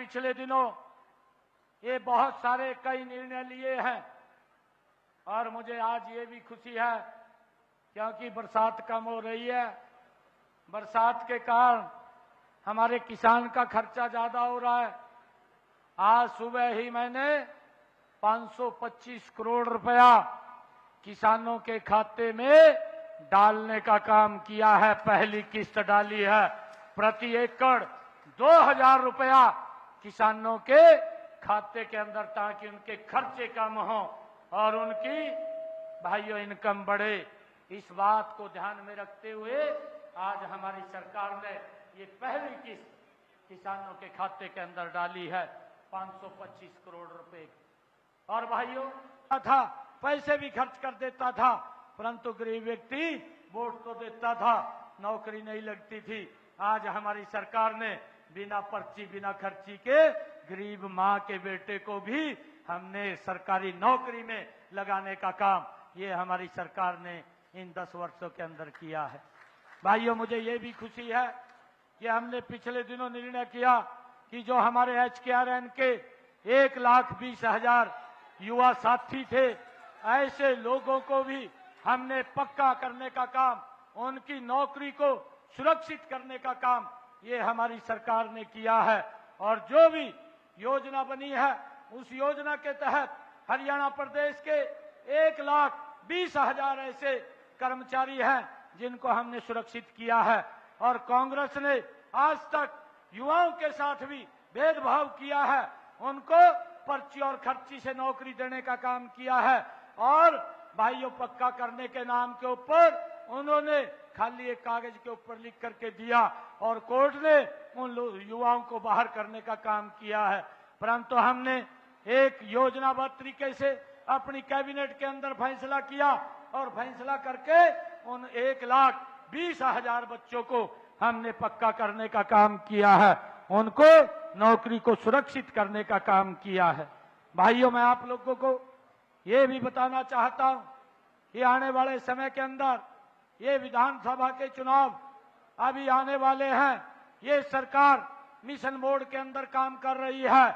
पिछले दिनों ये बहुत सारे कई निर्णय लिए हैं और मुझे आज ये भी खुशी है क्योंकि बरसात कम हो रही है। बरसात के कारण हमारे किसान का खर्चा ज्यादा हो रहा है। आज सुबह ही मैंने 525 करोड़ रुपया किसानों के खाते में डालने का काम किया है। पहली किस्त डाली है। प्रति एकड़ 2000 रुपया किसानों के खाते के अंदर, ताकि उनके खर्चे कम हो और उनकी भाइयों इनकम बढ़े। इस बात को ध्यान में रखते हुए आज हमारी सरकार ने ये पहली किस्त किसानों के खाते के अंदर डाली है 525 करोड़ रुपए। और भाइयों था पैसे भी खर्च कर देता था, परंतु गरीब व्यक्ति वोट तो देता था, नौकरी नहीं लगती थी। आज हमारी सरकार ने बिना पर्ची बिना खर्ची के गरीब माँ के बेटे को भी हमने सरकारी नौकरी में लगाने का काम ये हमारी सरकार ने इन 10 वर्षों के अंदर किया है। भाइयों मुझे ये भी खुशी है कि हमने पिछले दिनों निर्णय किया कि जो हमारे HKRN के 1,20,000 युवा साथी थे, ऐसे लोगों को भी हमने पक्का करने का काम, उनकी नौकरी को सुरक्षित करने का काम ये हमारी सरकार ने किया है। और जो भी योजना बनी है उस योजना के तहत हरियाणा प्रदेश के 1,20,000 ऐसे कर्मचारी हैं जिनको हमने सुरक्षित किया है। और कांग्रेस ने आज तक युवाओं के साथ भी भेदभाव किया है, उनको पर्ची और खर्ची से नौकरी देने का काम किया है। और भाइयों पक्का करने के नाम के ऊपर उन्होंने खाली एक कागज के ऊपर लिख करके दिया और कोर्ट ने उन युवाओं को बाहर करने का काम किया है। परंतु हमने एक योजनाबद्ध तरीके से अपनी कैबिनेट के अंदर फैसला किया और फैसला करके उन 1,20,000 बच्चों को हमने पक्का करने का काम किया है, उनको नौकरी को सुरक्षित करने का काम किया है। भाइयों मैं आप लोगों को ये भी बताना चाहता हूं कि आने वाले समय के अंदर ये विधानसभा के चुनाव अभी आने वाले हैं। ये सरकार मिशन मोड के अंदर काम कर रही है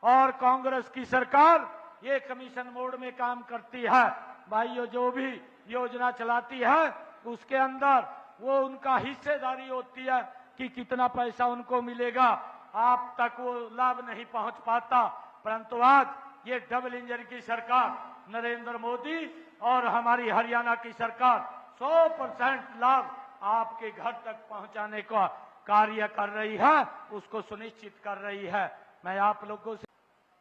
और कांग्रेस की सरकार ये कमीशन मोड में काम करती है। भाइयों जो भी योजना चलाती है उसके अंदर वो उनका हिस्सेदारी होती है कि कितना पैसा उनको मिलेगा, आप तक वो लाभ नहीं पहुंच पाता। परंतु आज ये डबल इंजन की सरकार नरेंद्र मोदी और हमारी हरियाणा की सरकार 100% लाभ आपके घर तक पहुंचाने का कार्य कर रही है, उसको सुनिश्चित कर रही है। मैं आप लोगों से,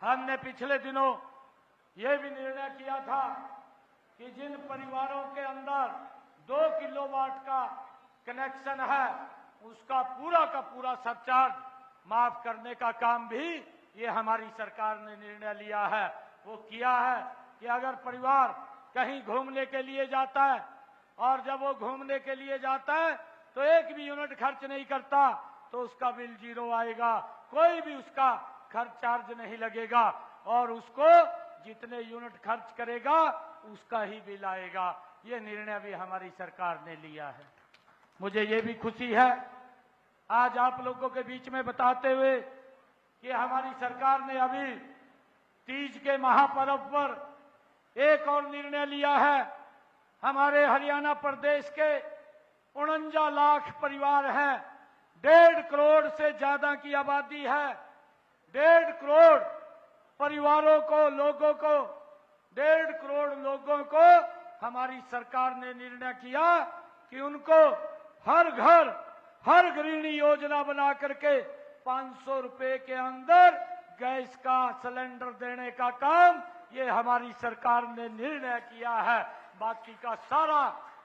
हमने पिछले दिनों ये भी निर्णय किया था कि जिन परिवारों के अंदर 2 किलोवाट का कनेक्शन है उसका पूरा का पूरा सरचार्ज माफ करने का काम भी ये हमारी सरकार ने निर्णय लिया है। वो किया है कि अगर परिवार कहीं घूमने के लिए जाता है और जब वो घूमने के लिए जाता है तो एक भी यूनिट खर्च नहीं करता तो उसका बिल 0 आएगा, कोई भी उसका खर्च चार्ज नहीं लगेगा और उसको जितने यूनिट खर्च करेगा उसका ही बिल आएगा। ये निर्णय भी हमारी सरकार ने लिया है। मुझे ये भी खुशी है आज आप लोगों के बीच में बताते हुए कि हमारी सरकार ने अभी तीज के महापर्व पर एक और निर्णय लिया है। हमारे हरियाणा प्रदेश के 49 लाख परिवार हैं, 1.5 करोड़ से ज्यादा की आबादी है। 1.5 करोड़ परिवारों को, लोगों को, 1.5 करोड़ लोगों को हमारी सरकार ने निर्णय किया कि उनको हर घर हर गृहिणी योजना बना करके 500 रुपए के अंदर गैस का सिलेंडर देने का काम ये हमारी सरकार ने निर्णय किया है। बाकी का सारा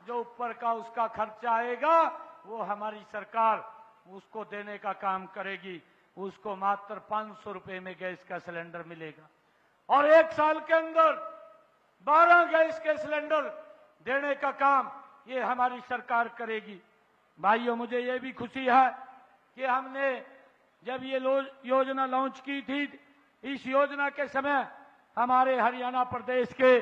जो ऊपर का उसका खर्चा आएगा वो हमारी सरकार उसको देने का काम करेगी। उसको मात्र 500 रुपए में गैस का सिलेंडर मिलेगा और 1 साल के अंदर 12 गैस के सिलेंडर देने का काम ये हमारी सरकार करेगी। भाइयों मुझे ये भी खुशी है कि हमने जब ये योजना लॉन्च की थी, इस योजना के समय हमारे हरियाणा प्रदेश के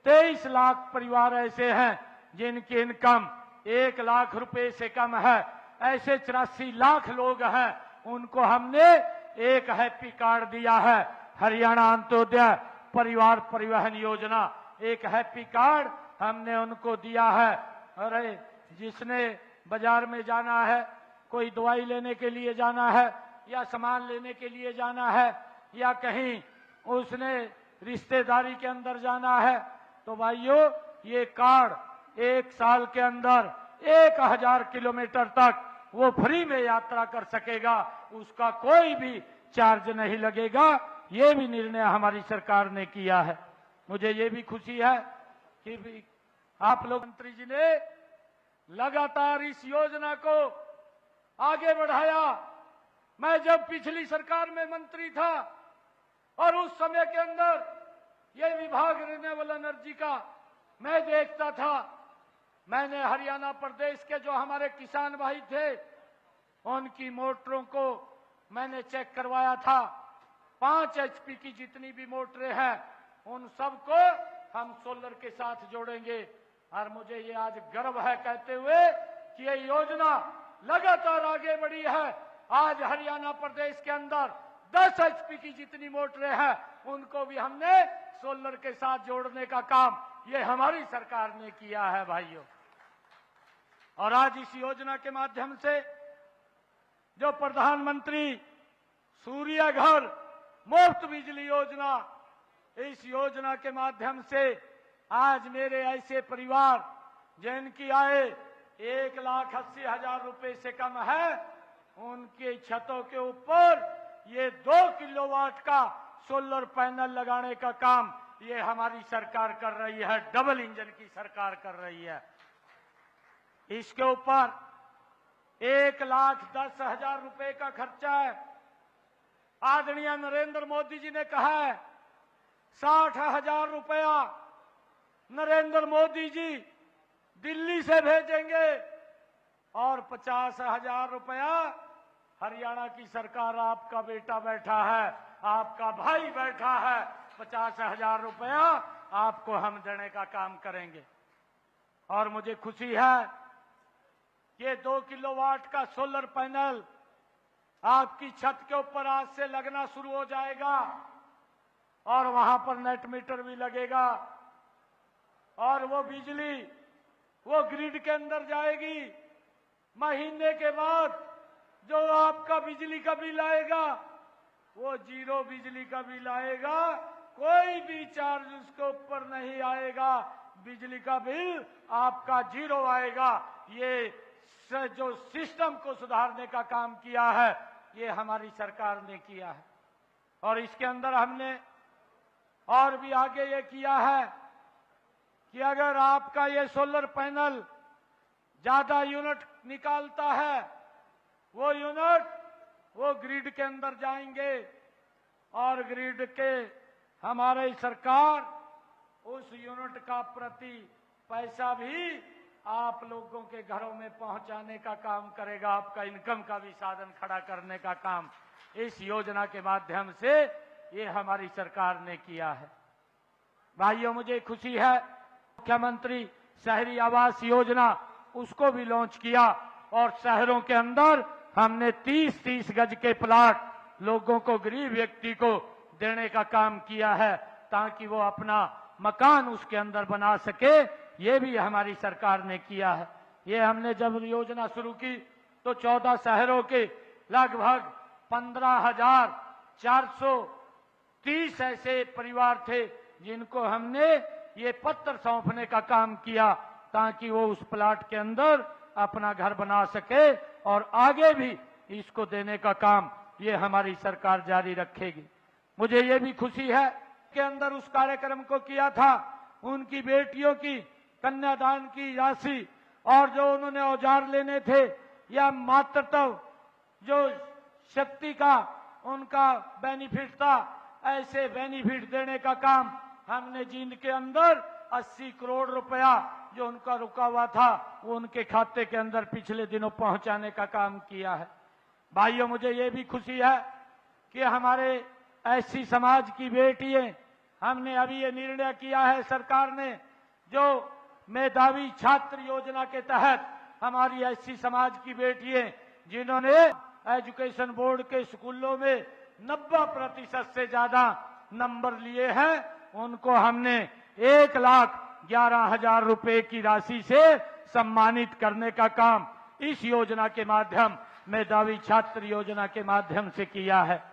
23 लाख परिवार ऐसे हैं जिनकी इनकम 1 लाख रुपए से कम है। ऐसे 84 लाख लोग हैं, उनको हमने एक हैप्पी कार्ड दिया है, हरियाणा अंत्योदय परिवार परिवहन योजना, एक हैप्पी कार्ड हमने उनको दिया है। अरे जिसने बाजार में जाना है, कोई दवाई लेने के लिए जाना है या सामान लेने के लिए जाना है या कहीं उसने रिश्तेदारी के अंदर जाना है, तो भाइयों ये कार्ड 1 साल के अंदर 1000 किलोमीटर तक वो फ्री में यात्रा कर सकेगा, उसका कोई भी चार्ज नहीं लगेगा। ये भी निर्णय हमारी सरकार ने किया है। मुझे ये भी खुशी है कि आप लोग मंत्री जी ने लगातार इस योजना को आगे बढ़ाया। मैं जब पिछली सरकार में मंत्री था और उस समय के अंदर ये विभाग रिन्यूएबल एनर्जी का मैं देखता था, मैंने हरियाणा प्रदेश के जो हमारे किसान भाई थे उनकी मोटरों को मैंने चेक करवाया था। 5 HP की जितनी भी मोटरें हैं उन सबको हम सोलर के साथ जोड़ेंगे। और मुझे ये आज गर्व है कहते हुए कि ये योजना लगातार आगे बढ़ी है। आज हरियाणा प्रदेश के अंदर 10 HP की जितनी मोटरें हैं उनको भी हमने सोलर के साथ जोड़ने का काम ये हमारी सरकार ने किया है भाइयों। और आज इस योजना के माध्यम से जो प्रधानमंत्री सूर्य घर मुफ्त बिजली योजना, इस योजना के माध्यम से आज मेरे ऐसे परिवार जिनकी आय 1,80,000 रुपए से कम है, उनके छतों के ऊपर ये 2 किलोवाट का सोलर पैनल लगाने का काम ये हमारी सरकार कर रही है, डबल इंजन की सरकार कर रही है। इसके ऊपर 1,10,000 रुपए का खर्चा है। आदरणीय नरेंद्र मोदी जी ने कहा है 60,000 रुपया नरेंद्र मोदी जी दिल्ली से भेजेंगे और 50,000 रुपया हरियाणा की सरकार, आपका बेटा बैठा है, आपका भाई बैठा है, 50,000 रुपया आपको हम देने का काम करेंगे। और मुझे खुशी है कि 2 किलोवाट का सोलर पैनल आपकी छत के ऊपर आज से लगना शुरू हो जाएगा और वहां पर नेट मीटर भी लगेगा और वो बिजली वो ग्रिड के अंदर जाएगी। महीने के बाद जो आपका बिजली का बिल आएगा वो 0 बिजली का बिल आएगा, कोई भी चार्ज उसके ऊपर नहीं आएगा, बिजली का बिल आपका 0 आएगा। ये जो सिस्टम को सुधारने का काम किया है ये हमारी सरकार ने किया है। और इसके अंदर हमने और भी आगे ये किया है कि अगर आपका ये सोलर पैनल ज्यादा यूनिट निकालता है, वो यूनिट वो ग्रिड के अंदर जाएंगे और ग्रिड के हमारी सरकार उस यूनिट का प्रति पैसा भी आप लोगों के घरों में पहुंचाने का काम करेगा। आपका इनकम का भी साधन खड़ा करने का काम इस योजना के माध्यम से ये हमारी सरकार ने किया है। भाइयों मुझे खुशी है मुख्यमंत्री शहरी आवास योजना उसको भी लॉन्च किया और शहरों के अंदर हमने 30-30 गज के प्लाट लोगों को, गरीब व्यक्ति को देने का काम किया है ताकि वो अपना मकान उसके अंदर बना सके। ये भी हमारी सरकार ने किया है। ये हमने जब योजना शुरू की तो 14 शहरों के लगभग 15,430 ऐसे परिवार थे जिनको हमने ये पत्र सौंपने का काम किया ताकि वो उस प्लाट के अंदर अपना घर बना सके और आगे भी इसको देने का काम ये हमारी सरकार जारी रखेगी। मुझे ये भी खुशी है कि अंदर उस कार्यक्रम को किया था, उनकी बेटियों की कन्यादान की राशि और जो उन्होंने औजार लेने थे या मातृत्व जो शक्ति का उनका बेनिफिट था, ऐसे बेनिफिट देने का काम हमने जींद के अंदर 80 करोड़ रुपया जो उनका रुका हुआ था वो उनके खाते के अंदर पिछले दिनों पहुंचाने का काम किया है। भाइयों मुझे ये भी खुशी है कि हमारे एससी समाज की बेटियां, हमने अभी ये निर्णय किया है सरकार ने, जो मेधावी छात्र योजना के तहत हमारी एससी समाज की बेटियां जिन्होंने एजुकेशन बोर्ड के स्कूलों में 90% से ज्यादा नंबर लिए हैं, उनको हमने 1,11,000 रुपए की राशि से सम्मानित करने का काम इस योजना के माध्यम, मेधावी छात्र योजना के माध्यम से किया है।